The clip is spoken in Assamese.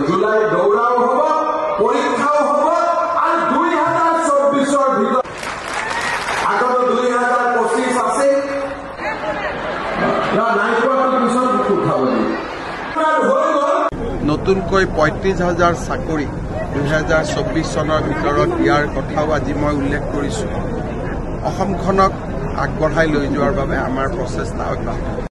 জুলাই দৌৰাও হ'ব, পৰীক্ষাও হ'ব আৰু 2024 ভিতৰত আগত 2025 আছে নতুনকৈ 35,000 চাকৰি 2024 চনৰ ভিতৰত দিয়াৰ কথাও আজি মই উল্লেখ কৰিছোঁ। অসমখনক আগবঢ়াই লৈ যোৱাৰ বাবে আমাৰ প্ৰচেষ্টা অব্যাহত।